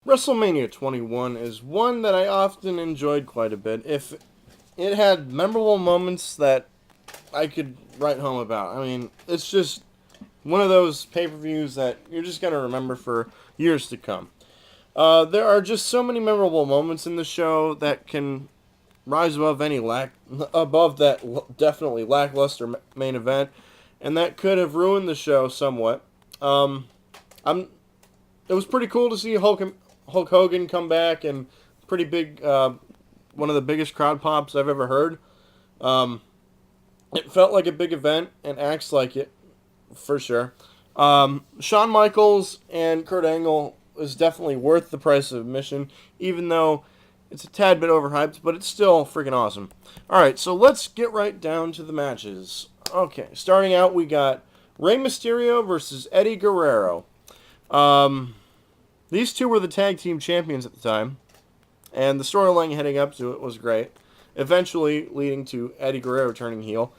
WrestleMania 21 is one that I often enjoyed quite a bit. If it had memorable moments that I could write home about. I mean, it's just one of those pay-per-views that you're just going to remember for years to come. There are just so many memorable moments in the show that can rise above above that definitely lackluster main event, and that could have ruined the show somewhat. Um, I'm. It was pretty cool to see Hulk Hogan come back and pretty big. One of the biggest crowd pops I've ever heard. Um, it felt like a big event and acts like it for sure. Shawn Michaels and Kurt Angle is definitely worth the price of admission, even though it's a tad bit overhyped, but it's still freaking awesome. Alright, so let's get right down to the matches. Okay, starting out, we got Rey Mysterio versus Eddie Guerrero. These two were the tag team champions at the time, and the storyline heading up to it was great, eventually leading to Eddie Guerrero turning heel.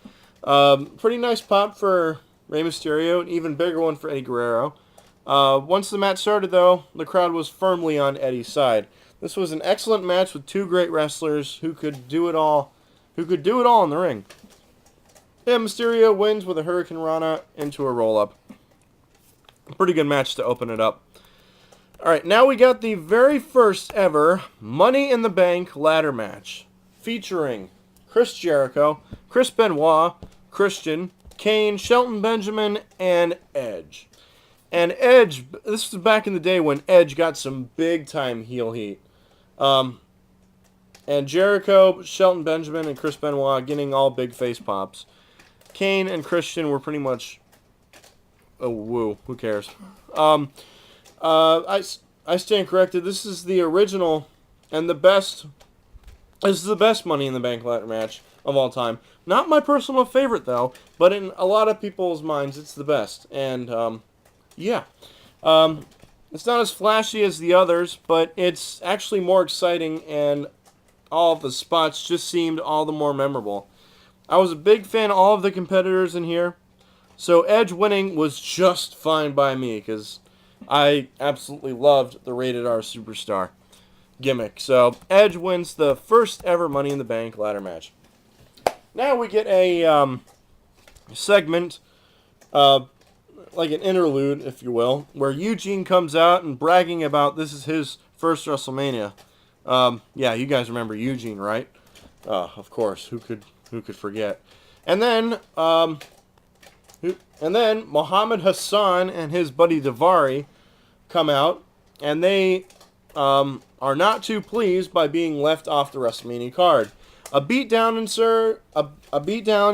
Pretty nice pop for Rey Mysterio, an even bigger one for Eddie Guerrero. Once the match started, though, the crowd was firmly on Eddie's side. This was an excellent match with two great wrestlers who could do it all in the ring. Yeah, Mysterio wins with a Hurricane Rana into a roll-up. Pretty good match to open it up. Alright, now we got the very first ever Money in the Bank ladder match, featuring Chris Jericho, Chris Benoit, Christian, Kane, Shelton Benjamin, and Edge. And Edge, this was back in the day when Edge got some big-time heel heat. And Jericho, Shelton Benjamin, and Chris Benoit getting all big face pops. Kane and Christian were pretty much... Oh, woo. Who cares? I stand corrected. This is the original and the best... This is the best Money in the Bank ladder match of all time. Not my personal favorite, though, but in a lot of people's minds, it's the best. And, yeah. It's not as flashy as the others, but it's actually more exciting, and all of the spots just seemed all the more memorable. I was a big fan of all of the competitors in here, so Edge winning was just fine by me, because I absolutely loved the Rated R Superstar gimmick. So Edge wins the first ever Money in the Bank ladder match. Now we get a segment, like an interlude, if you will, where Eugene comes out and bragging about this is his first WrestleMania. Yeah, you guys remember Eugene, right? Of course. Who could forget? And then, Muhammad Hassan and his buddy Daivari come out, and they are not too pleased by being left off the WrestleMania card. A beatdown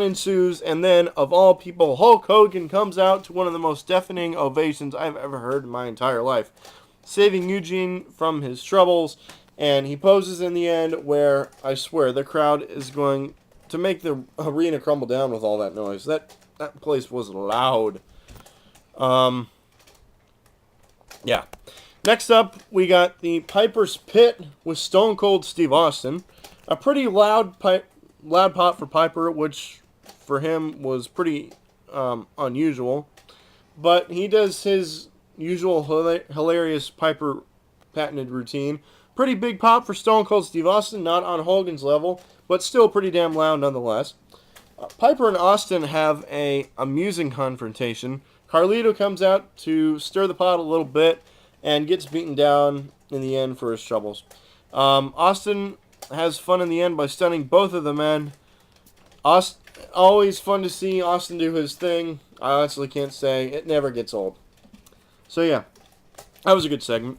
ensues, and then, of all people, Hulk Hogan comes out to one of the most deafening ovations I've ever heard in my entire life, saving Eugene from his troubles, and he poses in the end where, I swear, the crowd is going to make the arena crumble down with all that noise. That place was loud. Yeah. Next up, we got the Piper's Pit with Stone Cold Steve Austin. A pretty loud pop for Piper, which for him was pretty unusual. But he does his usual hilarious Piper patented routine. Pretty big pop for Stone Cold Steve Austin, not on Hogan's level, but still pretty damn loud nonetheless. Piper and Austin have a amusing confrontation. Carlito comes out to stir the pot a little bit and gets beaten down in the end for his troubles. Austin has fun in the end by stunning both of the men. Always fun to see Austin do his thing. I honestly can't say. It never gets old. So yeah, that was a good segment.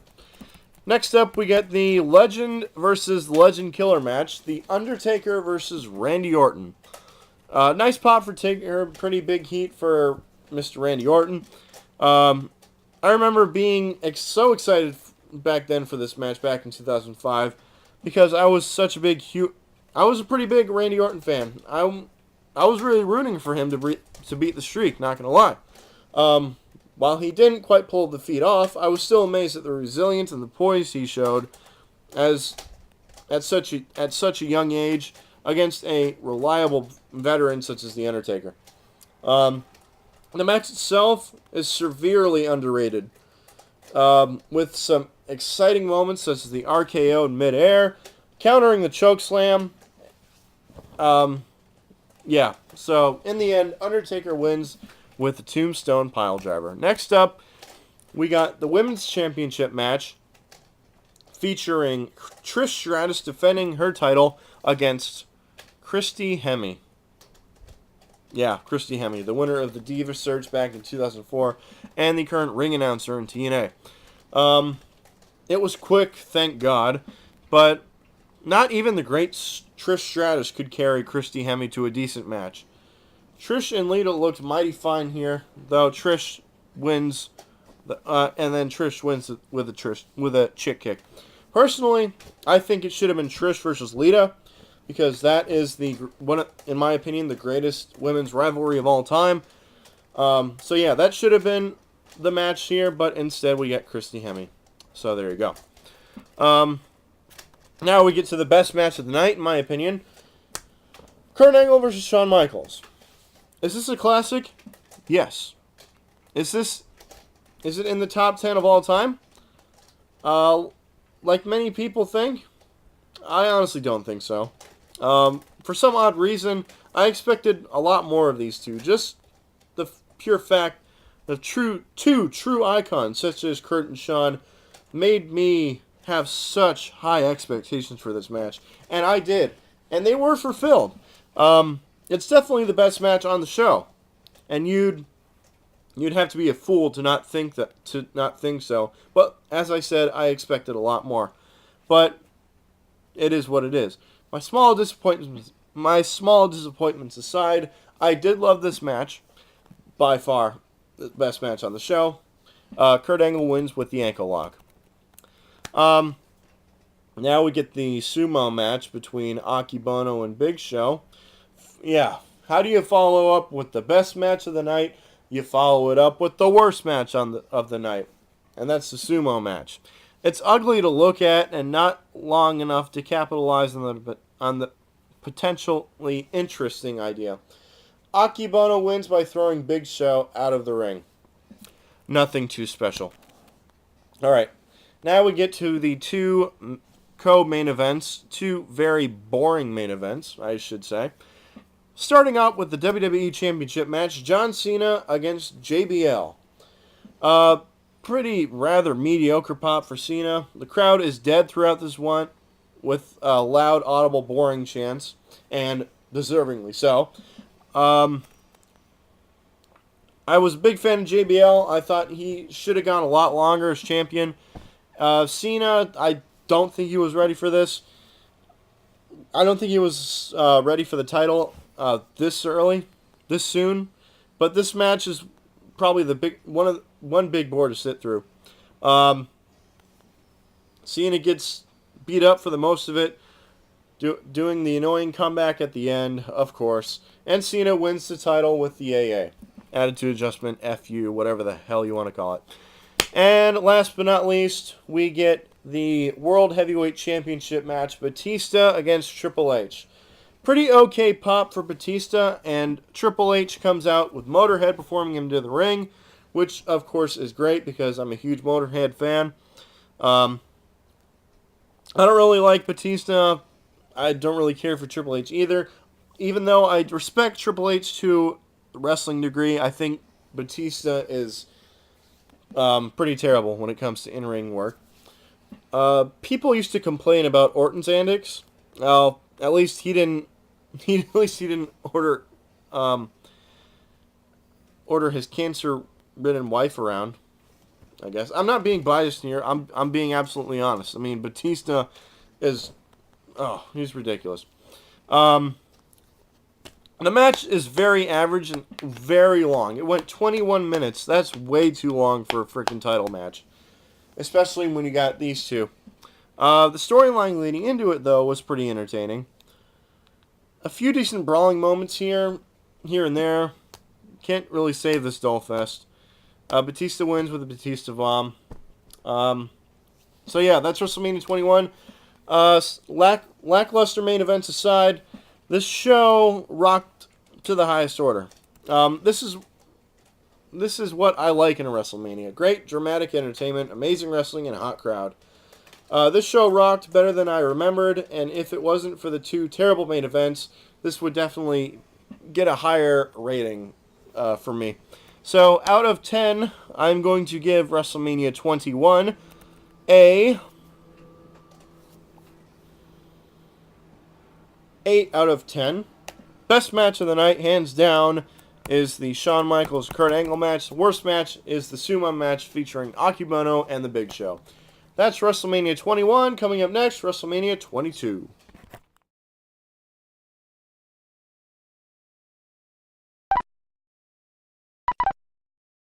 Next up, we get the Legend versus Legend Killer match. The Undertaker versus Randy Orton. Nice pop for Taker. Pretty big heat for Mr. Randy Orton. I remember being so excited back then for this match back in 2005 because I was a pretty big Randy Orton fan. I was really rooting for him to beat the streak, not gonna lie. While he didn't quite pull the feat off, I was still amazed at the resilience and the poise he showed at such a young age against a reliable veteran such as The Undertaker. The match itself is severely underrated, with some exciting moments such as the RKO in midair, countering the choke slam. Yeah, so in the end, Undertaker wins with the Tombstone Piledriver. Next up, we got the Women's Championship match featuring Trish Stratus defending her title against Christy Hemme. Yeah, Christy Hemme, the winner of the Diva Search back in 2004 and the current ring announcer in TNA. It was quick, thank God, but not even the great Trish Stratus could carry Christy Hemme to a decent match. Trish and Lita looked mighty fine here, though Trish wins, and then Trish wins with a chick kick. Personally, I think it should have been Trish versus Lita, because that is in my opinion, the greatest women's rivalry of all time. So yeah, that should have been the match here, but instead we get Christy Hemme. So there you go. Now we get to the best match of the night, in my opinion. Kurt Angle versus Shawn Michaels. Is this a classic? Yes. Is it in the top 10 of all time? Like many people think, I honestly don't think so. For some odd reason, I expected a lot more of these two. Just the pure fact that two true icons, such as Kurt and Shawn, made me have such high expectations for this match. And I did. And they were fulfilled. It's definitely the best match on the show. And you'd have to be a fool to not think so. But as I said, I expected a lot more. But it is what it is. My small disappointments aside, I did love this match. By far, the best match on the show. Kurt Angle wins with the ankle lock. Now we get the sumo match between Akebono and Big Show. Yeah, how do you follow up with the best match of the night? You follow it up with the worst match of the night, and that's the sumo match. It's ugly to look at and not long enough to capitalize on the potentially interesting idea. Akebono wins by throwing Big Show out of the ring. Nothing too special. Alright, now we get to the two co-main events, two very boring main events, I should say. Starting out with the WWE Championship match, John Cena against JBL. Pretty rather mediocre pop for Cena. The crowd is dead throughout this one, with loud, audible, boring chants, and deservingly so. I was a big fan of JBL. I thought he should have gone a lot longer as champion. Cena, I don't think he was ready for this. I don't think he was ready for the title this early, this soon. But this match is probably the one big board to sit through. Cena gets beat up for the most of it, doing the annoying comeback at the end, of course. And Cena wins the title with the AA. Attitude adjustment, FU, whatever the hell you want to call it. And last but not least, we get the World Heavyweight Championship match, Batista against Triple H. Pretty okay pop for Batista, and Triple H comes out with Motorhead performing him to the ring, which of course is great because I'm a huge Motorhead fan. I don't really like Batista. I don't really care for Triple H either. Even though I respect Triple H to a wrestling degree, I think Batista is pretty terrible when it comes to in-ring work. People used to complain about Orton's antics. Well, at least he didn't order his cancer-ridden wife around. I guess I'm not being biased here. I'm being absolutely honest. I mean, Batista is he's ridiculous. The match is very average and very long. It went 21 minutes. That's way too long for a freaking title match, especially when you got these two. The storyline leading into it, though, was pretty entertaining. A few decent brawling moments here and there. Can't really save this doll fest. Batista wins with a Batista bomb. So yeah, that's WrestleMania 21. Lackluster main events aside, this show rocked to the highest order. This is this is what I like in a WrestleMania. Great, dramatic entertainment, amazing wrestling, and a hot crowd. This show rocked better than I remembered, and if it wasn't for the two terrible main events, this would definitely get a higher rating for me. So, out of 10, I'm going to give WrestleMania 21 a 8 out of 10. Best match of the night, hands down, is the Shawn Michaels Kurt Angle match. The worst match is the Sumo match featuring Akebono and The Big Show. That's WrestleMania 21. Coming up next, WrestleMania 22.